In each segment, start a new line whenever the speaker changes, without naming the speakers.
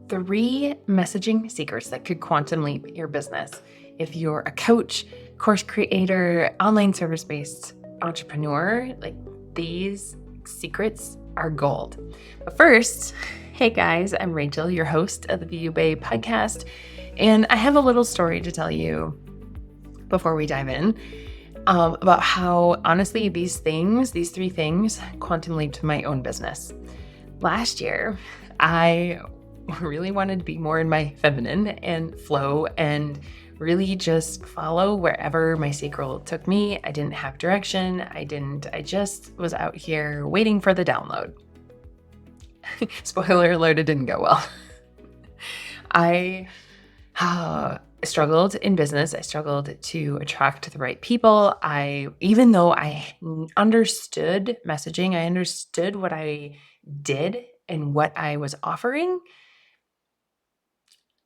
3 messaging secrets that could quantum leap your business. If you're a coach, course creator, online service-based entrepreneur, like these secrets are gold. But first, hey guys, I'm Rachel, your host of the VU Bay podcast, and I have a little story to tell you before we dive in about how honestly these 3 things quantum leaped my own business. Last year, I really wanted to be more in my feminine and flow and really just follow wherever my sacral took me. I didn't have direction. I just was out here waiting for the download. Spoiler alert, it didn't go well. I struggled in business. I struggled to attract the right people. Even though I understood messaging, I understood what I did and what I was offering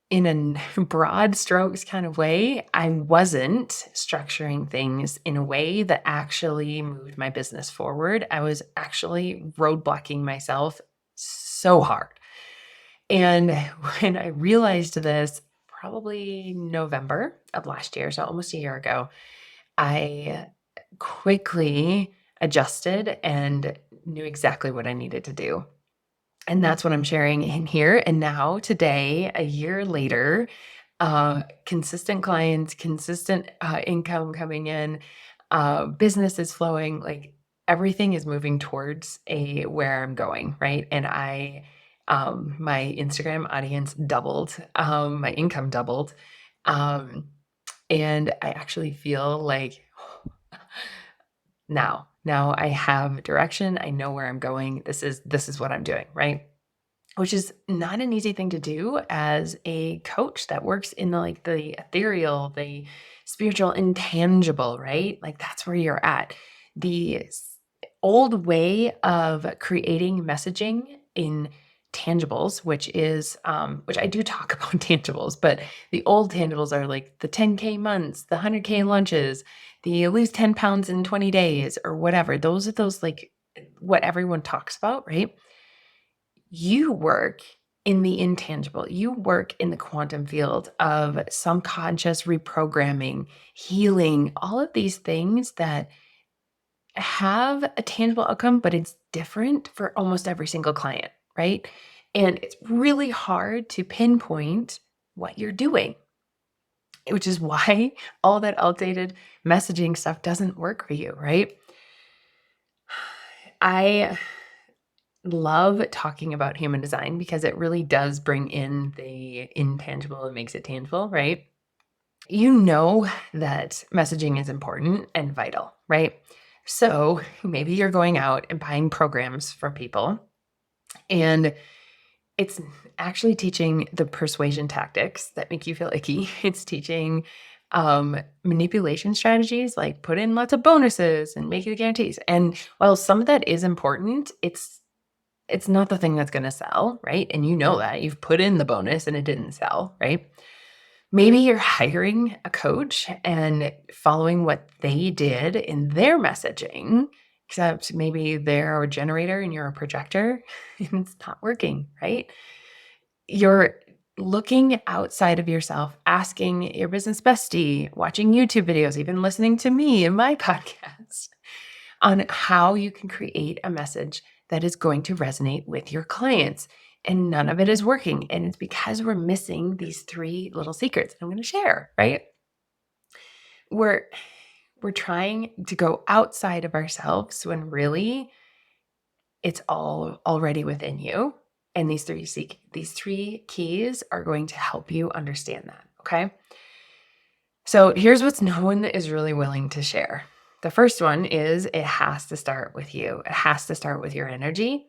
in a broad strokes kind of way, I wasn't structuring things in a way that actually moved my business forward. I was actually roadblocking myself so hard. And when I realized this, probably November of last year, so almost a year ago, I quickly adjusted and knew exactly what I needed to do. And that's what I'm sharing in here. And now today, a year later, consistent clients, consistent income coming in, business is flowing, like everything is moving towards where I'm going, right? And my Instagram audience doubled, my income doubled. And I actually feel like now I have direction. I know where I'm going. This is what I'm doing, right? Which is not an easy thing to do as a coach that works in the ethereal, the spiritual, intangible, right? Like that's where you're at. The old way of creating messaging in tangibles, which I do talk about tangibles, but the old tangibles are like the 10K months, the 100K lunches, the lose 10 pounds in 20 days or whatever. Those are like what everyone talks about, right? You work in the intangible. You work in the quantum field of subconscious reprogramming, healing, all of these things that have a tangible outcome, but it's different for almost every single client, right? And it's really hard to pinpoint what you're doing, which is why all that outdated messaging stuff doesn't work for you, right? I love talking about human design because it really does bring in the intangible and makes it tangible, right? You know that messaging is important and vital, right? So maybe you're going out and buying programs for people, and it's actually teaching the persuasion tactics that make you feel icky. It's teaching manipulation strategies like put in lots of bonuses and make the guarantees. And while some of that is important, it's not the thing that's going to sell, right? And you know that you've put in the bonus and it didn't sell, right? Maybe you're hiring a coach and following what they did in their messaging, except maybe they're a generator and you're a projector and it's not working, right? You're looking outside of yourself, asking your business bestie, watching YouTube videos, even listening to me in my podcast on how you can create a message that is going to resonate with your clients. And none of it is working. And it's because we're missing these 3 little secrets I'm going to share, right? We're trying to go outside of ourselves when really it's all already within you. And these 3 keys are going to help you understand that, okay? So here's what's no one is really willing to share. The first one is it has to start with you. It has to start with your energy,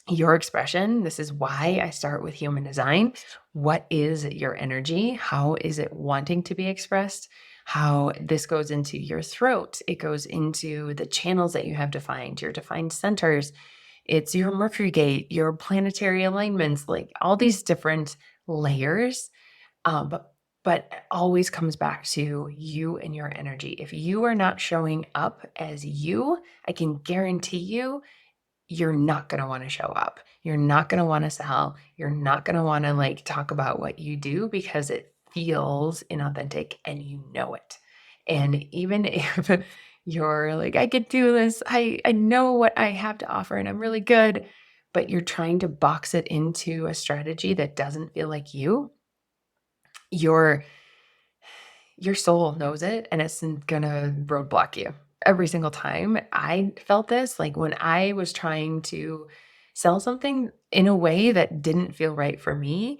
your expression. This is why I start with human design. What is your energy? How is it wanting to be expressed? How this goes into your throat. It goes into the channels that you have defined, your defined centers. It's your Mercury gate, your planetary alignments, like all these different layers. But it always comes back to you and your energy. If you are not showing up as you, I can guarantee you you're not going to want to show up. You're not going to want to sell. You're not going to want to like talk about what you do because it feels inauthentic and you know it. And even if you're like, I could do this, I know what I have to offer and I'm really good, but you're trying to box it into a strategy that doesn't feel like you, your soul knows it and it's gonna roadblock you every single time. I felt this like when I was trying to sell something in a way that didn't feel right for me,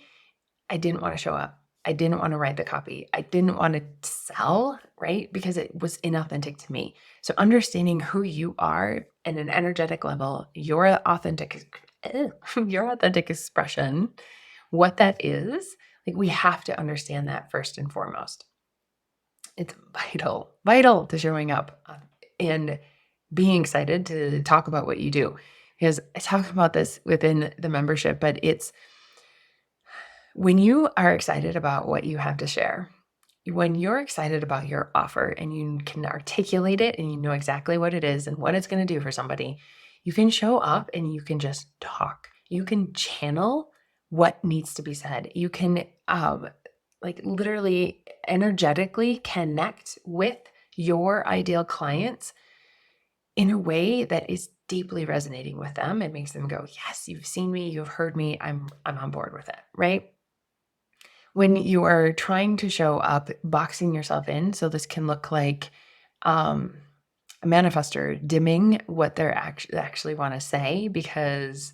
I didn't want to show up. I didn't want to write the copy. I didn't want to sell, right? Because it was inauthentic to me. So understanding who you are at an energetic level, your authentic your authentic expression, what that is, like we have to understand that first and foremost. It's vital to showing up and being excited to talk about what you do. Because I talk about this within the membership, but it's when you are excited about what you have to share, when you're excited about your offer and you can articulate it and you know exactly what it is and what it's going to do for somebody, you can show up and you can just talk. You can channel what needs to be said. You can like literally energetically connect with your ideal clients in a way that is deeply resonating with them. It makes them go, yes, you've seen me, you've heard me, I'm on board with it, right? When you are trying to show up, boxing yourself in, so this can look like a manifestor dimming what they're actually want to say because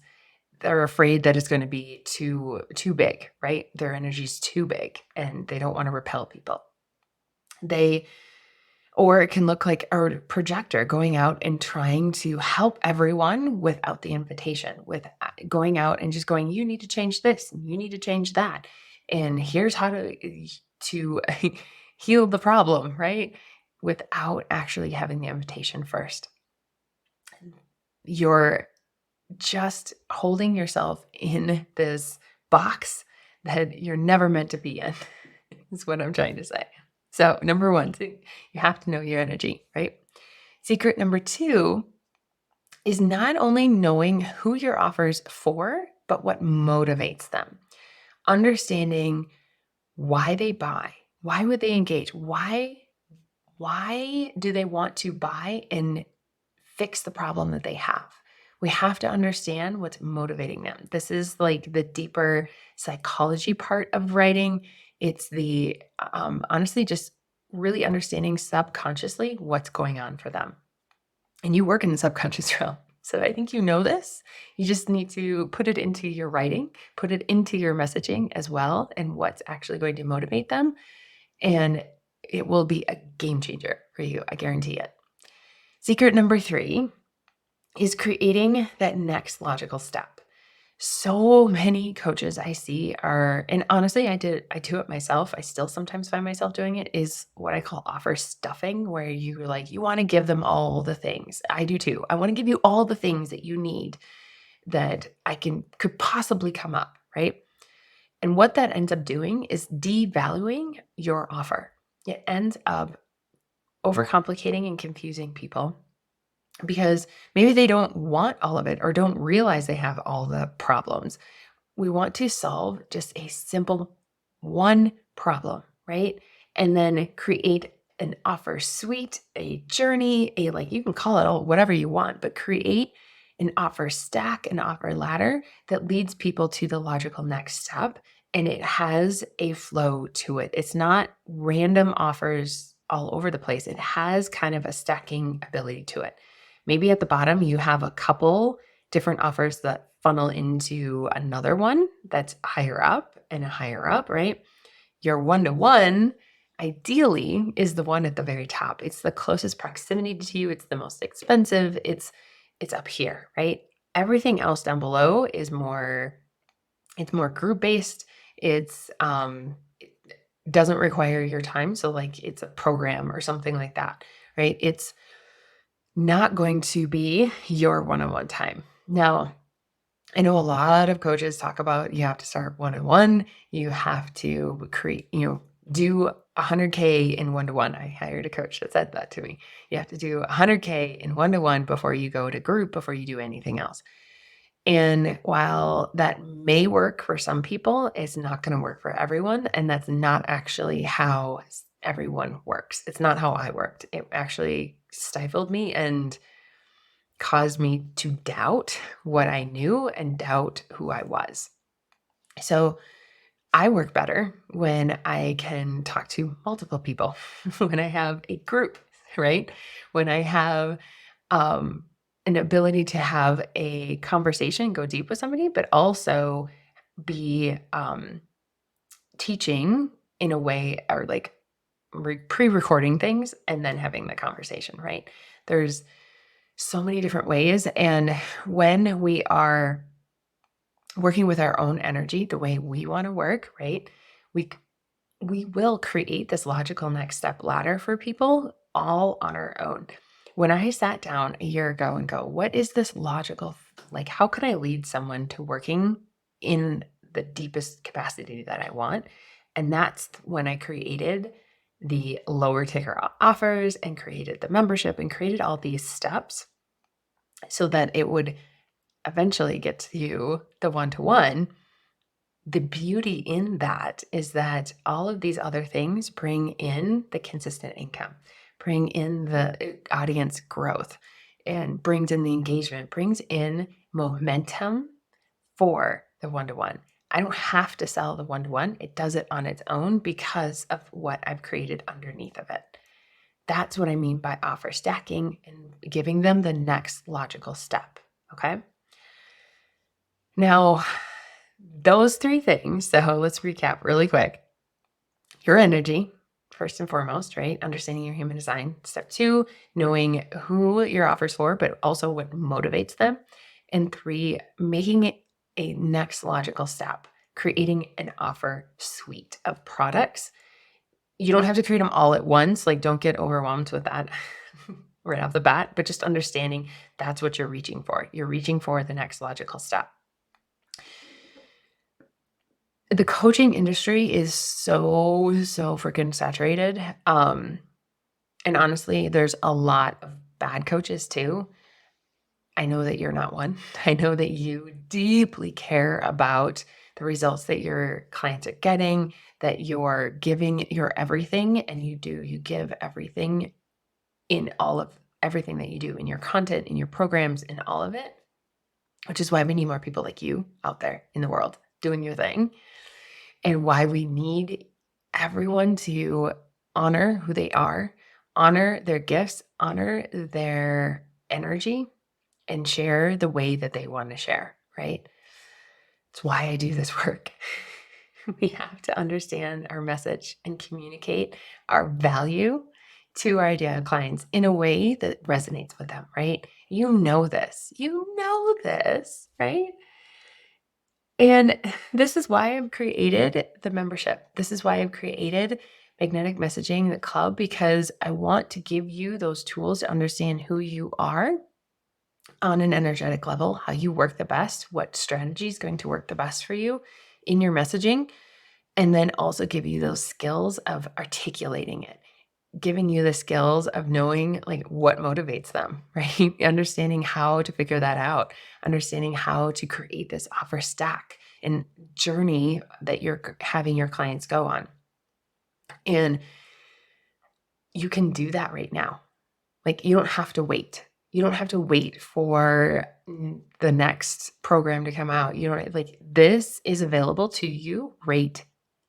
they're afraid that it's going to be too big, right? Their energy's too big and they don't want to repel people. Or it can look like a projector going out and trying to help everyone without the invitation, with going out and just going, you need to change this, and you need to change that. And here's how to heal the problem, right? Without actually having the invitation first. You're just holding yourself in this box that you're never meant to be in, is what I'm trying to say. So number one, you have to know your energy, right? Secret number two is not only knowing who your offer's for, but what motivates them. Understanding why they buy. Why would they engage? Why do they want to buy and fix the problem that they have? We have to understand what's motivating them. This is like the deeper psychology part of writing. It's the honestly just really understanding subconsciously what's going on for them. And you work in the subconscious realm. So I think you know this. You just need to put it into your writing, put it into your messaging as well, and what's actually going to motivate them. And it will be a game changer for you. I guarantee it. Secret number three is creating that next logical step. So many coaches I see are, and honestly, I do it myself. I still sometimes find myself doing it, is what I call offer stuffing, where you want to give them all the things. I do too. I want to give you all the things that you need that could possibly come up, right? And what that ends up doing is devaluing your offer. It ends up overcomplicating and confusing people because maybe they don't want all of it or don't realize they have all the problems. We want to solve just a simple one problem, right? And then create an offer suite, a journey, you can call it all whatever you want, but create an offer stack, an offer ladder that leads people to the logical next step. And it has a flow to it. It's not random offers all over the place. It has kind of a stacking ability to it. Maybe at the bottom, you have a couple different offers that funnel into another one that's higher up and higher up, right? Your one-to-one ideally is the one at the very top. It's the closest proximity to you. It's the most expensive. It's up here, right? Everything else down below is it's more group-based. It doesn't require your time. So it's a program or something like that, right? It's not going to be your one-on-one time. Now, I know a lot of coaches talk about you have to start one-on-one. You have to create, do 100K in one-to-one. I hired a coach that said that to me. You have to do 100K in one-to-one before you go to group, before you do anything else. And while that may work for some people, it's not going to work for everyone. And that's not actually how everyone works. It's not how I worked. It actually stifled me and caused me to doubt what I knew and doubt who I was. So I work better when I can talk to multiple people, when I have a group, right? When I have an ability to have a conversation, go deep with somebody, but also be teaching in a way, or like pre-recording things and then having the conversation, right? There's so many different ways. And when we are working with our own energy, the way we want to work, right? We will create this logical next step ladder for people all on our own. When I sat down a year ago and go, what is this logical, like, how could I lead someone to working in the deepest capacity that I want? And that's when I created the lower ticker offers and created the membership and created all these steps so that it would eventually get to you the one-to-one. The beauty in that is that all of these other things bring in the consistent income, bring in the audience growth, and brings in the engagement, brings in momentum for the one-to-one. I don't have to sell the one-to-one. It does it on its own because of what I've created underneath of it. That's what I mean by offer stacking and giving them the next logical step. Okay. Now, those three things. So let's recap really quick. Your energy, first and foremost, right? Understanding your human design. Step 2, knowing who your offer's for, but also what motivates them. And 3, making it a next logical step, creating an offer suite of products. You don't have to create them all at once. Like, don't get overwhelmed with that right off the bat, but just understanding that's what you're reaching for. You're reaching for the next logical step. The coaching industry is so freaking saturated. And honestly, there's a lot of bad coaches too. I know that you're not one. I know that you deeply care about the results that your clients are getting, that you're giving your everything, and you give everything in all of everything that you do, in your content, in your programs, in all of it, which is why we need more people like you out there in the world doing your thing. And why we need everyone to honor who they are, honor their gifts, honor their energy, and share the way that they want to share, right? It's why I do this work. We have to understand our message and communicate our value to our ideal clients in a way that resonates with them, right? You know this, right? And this is why I've created the membership. This is why I've created Magnetic Messaging, the club, because I want to give you those tools to understand who you are on an energetic level, how you work the best, what strategy is going to work the best for you in your messaging, and then also give you those skills of articulating it, giving you the skills of knowing like what motivates them, right? Understanding how to figure that out, understanding how to create this offer stack and journey that you're having your clients go on. And you can do that right now. Like, you don't have to wait. You don't have to wait for the next program to come out. You know, like, this is available to you right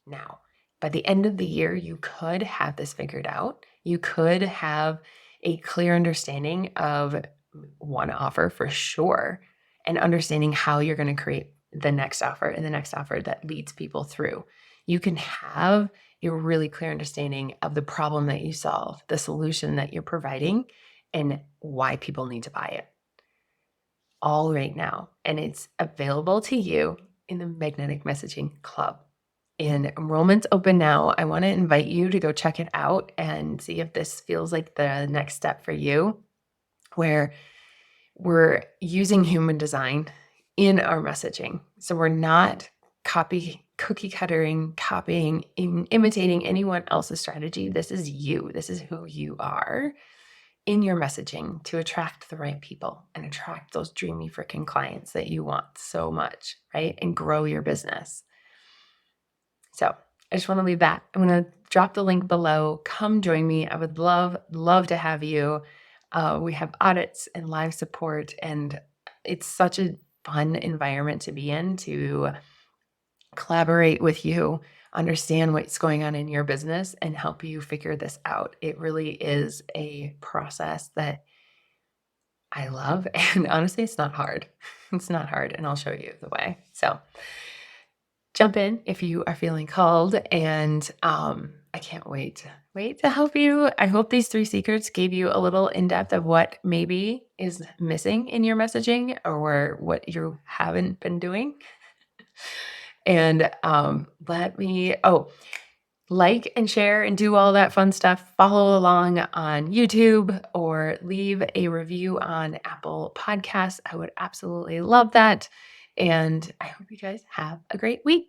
now. By the end of the year, you could have this figured out. You could have a clear understanding of one offer for sure, and understanding how you're going to create the next offer and the next offer that leads people through. You can have a really clear understanding of the problem that you solve, the solution that you're providing, and why people need to buy it all right now. And it's available to you in the Magnetic Messaging Club. And enrollment's open now. I want to invite you to go check it out and see if this feels like the next step for you, where we're using human design in our messaging. So we're not cookie cuttering, copying, imitating anyone else's strategy. This is you. This is who you are in your messaging to attract the right people and attract those dreamy freaking clients that you want so much, right? And grow your business. So I just want to leave that. I'm going to drop the link below. Come join me. I would love to have you. We have audits and live support, and it's such a fun environment to be in, to collaborate with you, understand what's going on in your business, and help you figure this out. It really is a process that I love. And honestly, it's not hard. It's not hard. And I'll show you the way. So jump in if you are feeling called. And I can't wait to help you. I hope these 3 secrets gave you a little in depth of what maybe is missing in your messaging or what you haven't been doing. And like and share and do all that fun stuff. Follow along on YouTube or leave a review on Apple Podcasts. I would absolutely love that. And I hope you guys have a great week.